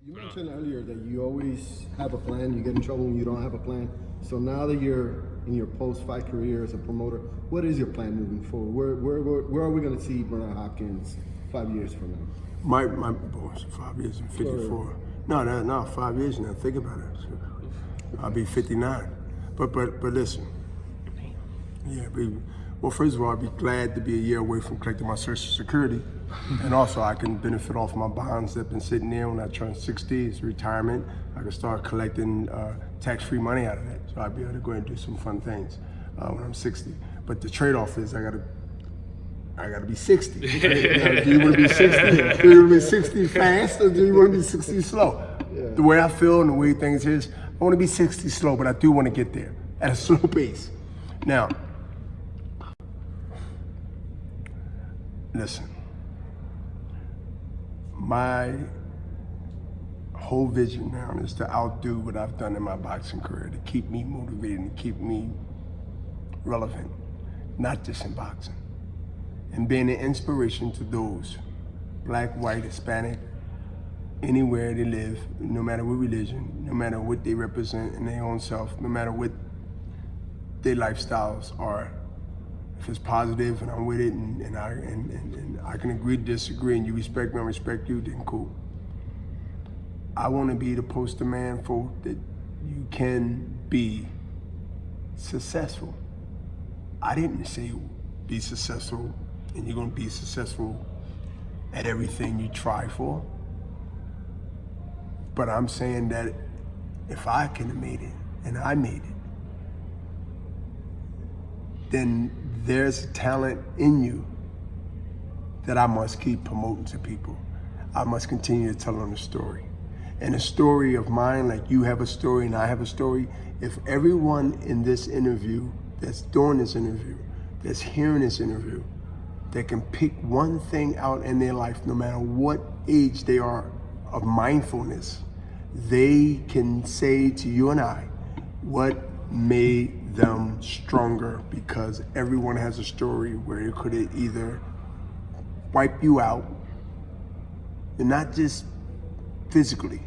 You mentioned earlier that you always have a plan. You get in trouble when you don't have a plan. So now that you're in your post-fight career as a promoter, what is your plan moving forward? Where are we going to see Bernard Hopkins 5 years from now? My boss, 5 years and 54. No, 5 years now. Think about it. I'll be 59. But listen. Yeah, baby. Well, first of all, I'd be glad to be a year away from collecting my Social Security. And also, I can benefit off my bonds that have been sitting there when I turn 60. It's retirement. I can start collecting tax-free money out of that. So I'll be able to go ahead and do some fun things when I'm 60. But the trade-off is I gotta be 60. Right? Do you want to be 60? Do you want to be 60 fast, or do you want to be 60 slow? Yeah. The way I feel and the way things is, I want to be 60 slow, but I do want to get there at a slow pace. Now, listen. My whole vision now is to outdo what I've done in my boxing career, to keep me motivated and keep me relevant, not just in boxing. And being an inspiration to those, black, white, Hispanic, anywhere they live, no matter what religion, no matter what they represent in their own self, no matter what their lifestyles are. If it's positive and I'm with it and I can agree to disagree and you respect me, I respect you, then cool. I want to be the poster man for that you can be successful. I didn't say be successful and you're going to be successful at everything you try for. But I'm saying that if I can have made it and I made it, then there's talent in you that I must keep promoting to people. I must continue to tell them the story. And a story of mine, like you have a story and I have a story, if everyone in this interview, that's doing this interview, that's hearing this interview, that can pick one thing out in their life, no matter what age they are of mindfulness, they can say to you and I what made them stronger, because everyone has a story where it could either wipe you out, and not just physically,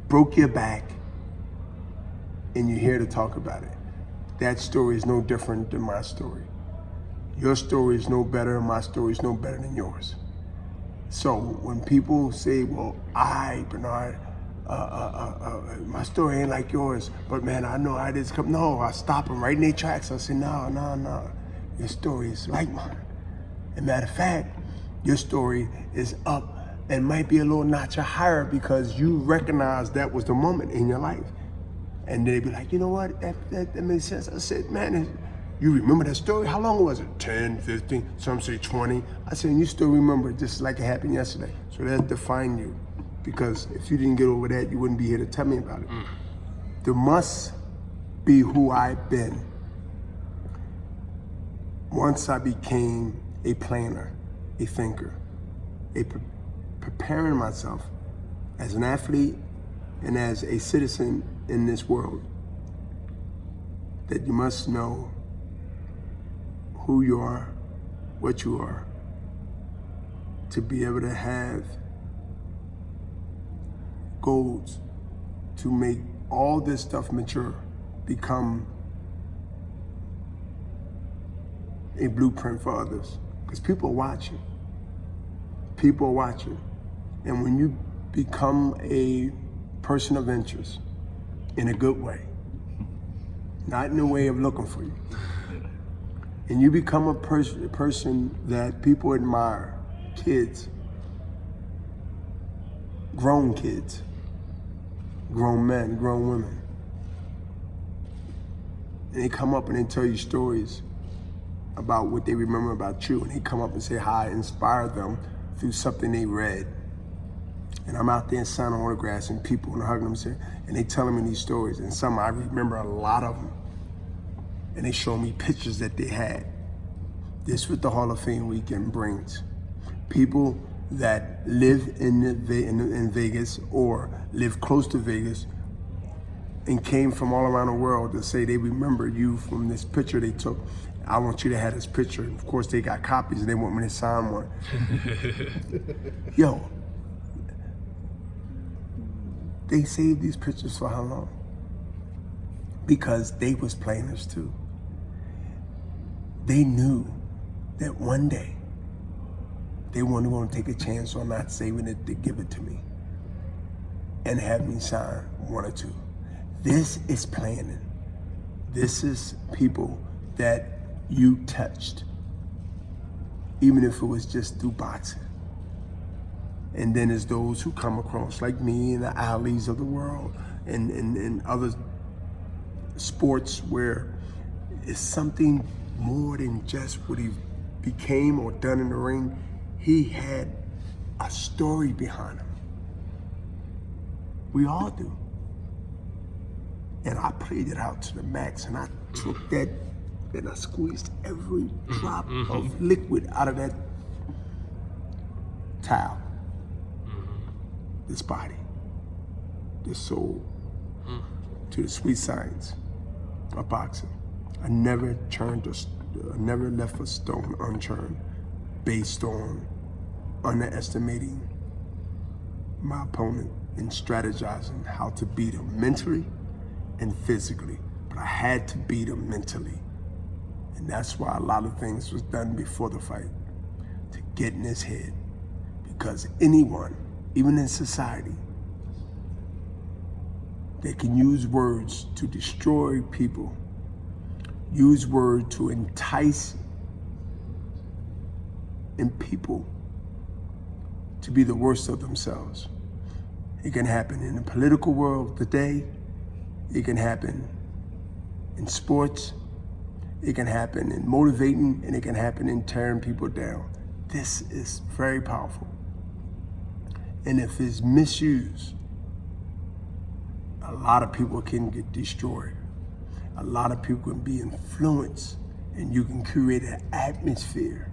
broke your back, and you're here to talk about it. That story is no different than my story. Your story is no better, my story is no better than yours. So when people say, well, Bernard, my story ain't like yours, but man, I know I did come. No, I stop them right in their tracks. I say, no. Your story is like mine. And matter of fact, your story is up and might be a little notch higher because you recognize that was the moment in your life. And they'd be like, you know what, that makes sense. I said, man, you remember that story? How long was it? 10, 15, some say 20. I said, and you still remember it just like it happened yesterday. So that defined you. Because if you didn't get over that, you wouldn't be here to tell me about it. There must be who I've been once I became a planner, a thinker, preparing myself as an athlete and as a citizen in this world, that you must know who you are, what you are, to be able to have goals to make all this stuff mature, become a blueprint for others. Because people are watching. People are watching. And when you become a person of interest in a good way, not in a way of looking for you, and you become a person that people admire, kids, grown kids, grown men, grown women, and they come up and they tell you stories about what they remember about you, and they come up and say how I inspired them through something they read. And I'm out there signing autographs and people and hugging them, and they telling me these stories, and some I remember a lot of them. And they show me pictures that they had. This is what the Hall of Fame weekend brings. People that live in Vegas or live close to Vegas and came from all around the world to say they remember you from this picture they took. I want you to have this picture. Of course, they got copies and they want me to sign one. Yo, They saved these pictures for how long? Because they was planners too. They knew that one day they weren't going to take a chance on not saving it to give it to me and have me sign one or two. This is planning. This is people that you touched, even if it was just through boxing. And then there's those who come across like me in the alleys of the world and other sports where it's something more than just what he became or done in the ring. He had a story behind him. We all do. And I played it out to the max, and I took that and I squeezed every drop of liquid out of that towel. This body, this soul, to the sweet science of boxing. I never never left a stone unturned based on underestimating my opponent and strategizing how to beat him mentally and physically. But I had to beat him mentally. And that's why a lot of things was done before the fight, to get in his head. Because anyone, even in society, they can use words to destroy people, use words to entice and people to be the worst of themselves. It can happen in the political world today. It can happen in sports. It can happen in motivating, and it can happen in tearing people down. This is very powerful. And if it's misused, a lot of people can get destroyed. A lot of people can be influenced, and you can create an atmosphere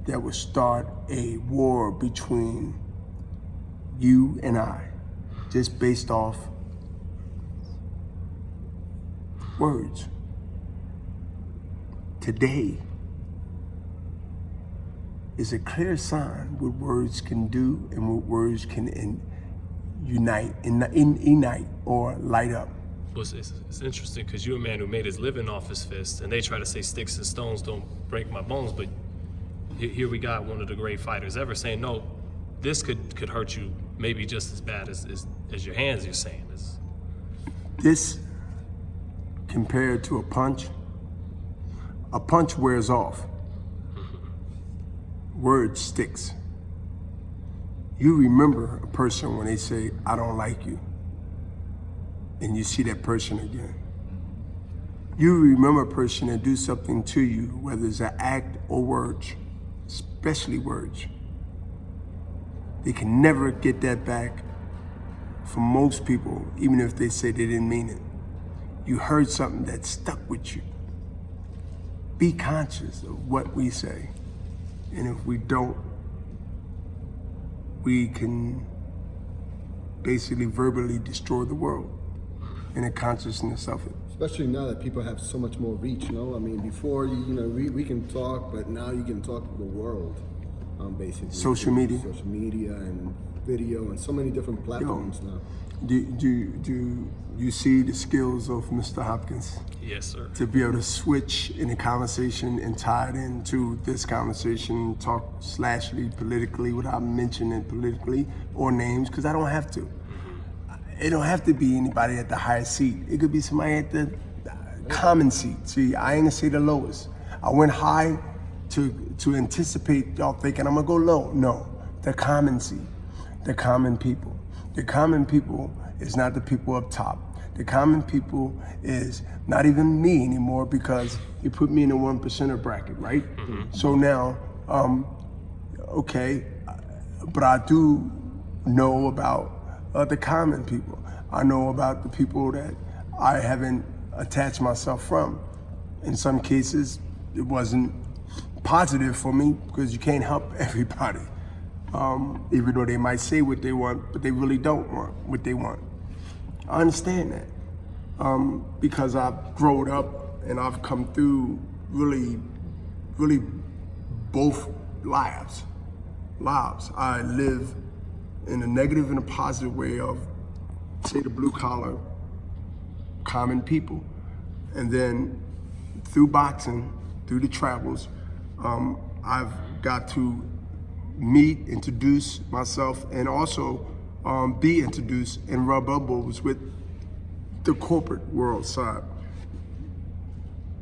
that will start a war between you and I, just based off words. Today is a clear sign what words can do and what words can unite or light up. Well, it's interesting because you're a man who made his living off his fists, and they try to say sticks and stones don't break my bones, but here we got one of the great fighters ever saying, no, this could hurt you maybe just as bad as your hands, you're saying. This, compared to a punch wears off. Word sticks. You remember a person when they say, I don't like you, and you see that person again. You remember a person that do something to you, whether it's an act or words, especially words. They can never get that back from most people, even if they say they didn't mean it. You heard something that stuck with you. Be conscious of what we say. And if we don't, we can basically verbally destroy the world in the consciousness of it. Especially now that people have so much more reach, you know? I mean, before, we can talk, but now you can talk to the world, basically. Social media. Social media and video and so many different platforms now. Do you see the skills of Mr. Hopkins? Yes, sir. To be able to switch in a conversation and tie it into this conversation, talk slashly politically without mentioning politically or names, because I don't have to. It don't have to be anybody at the highest seat. It could be somebody at the common seat. See, I ain't gonna say the lowest. I went high to anticipate y'all thinking I'm gonna go low. No, the common seat, the common people. The common people is not the people up top. The common people is not even me anymore, because you put me in the 1%er bracket, right? So now, okay, but I do know about the common people. I know about the people that I haven't attached myself from. In some cases, it wasn't positive for me, because you can't help everybody. Even though they might say what they want, but they really don't want what they want. I understand that, because I've grown up and I've come through really both lives. I live in a negative and a positive way of, say, the blue collar, common people. And then through boxing, through the travels, I've got to meet, introduce myself, and also be introduced and rub elbows with the corporate world side.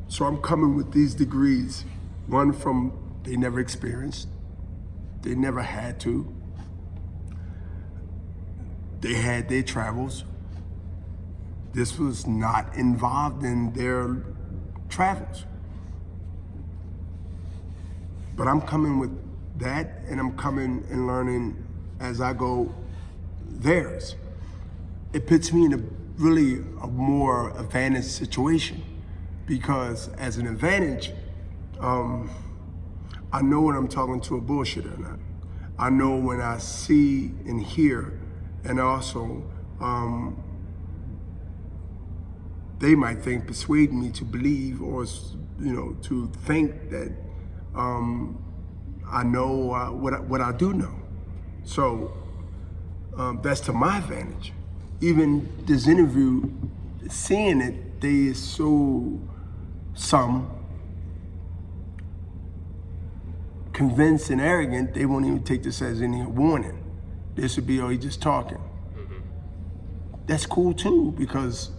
So I'm coming with these degrees, one from they never experienced, they never had to, they had their travels. This was not involved in their travels. But I'm coming with that, and I'm coming and learning as I go theirs. It puts me in a more advantaged situation, because as an advantage, I know when I'm talking to a bullshitter or not. I know when I see and hear, and also they might think, persuade me to believe, or to think that I know what I do know. So that's to my advantage. Even this interview, seeing it, they is so some convinced and arrogant, they won't even take this as any warning. This would be, oh, he just talking. Mm-hmm. That's cool too, because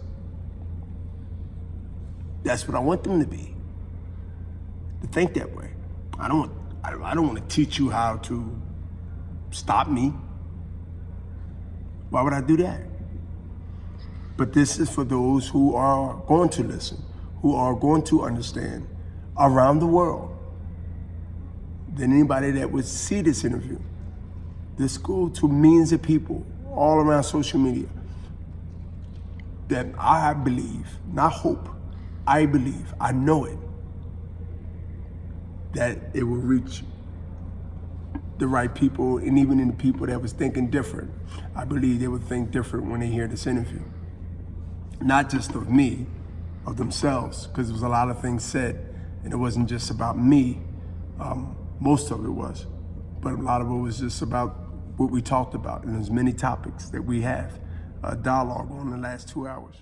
that's what I want them to be, to think that way. I don't want to teach you how to stop me. Why would I do that? But this is for those who are going to listen, who are going to understand around the world. Than anybody that would see this interview. This go to millions of people all around social media that I believe, not hope, I believe, I know it, that it will reach the right people, and even in the people that was thinking different. I believe they would think different when they hear this interview. Not just of me, of themselves, because there was a lot of things said, and it wasn't just about me. Most of it was, but a lot of it was just about what we talked about, and there's many topics that we have dialogue on the last 2 hours.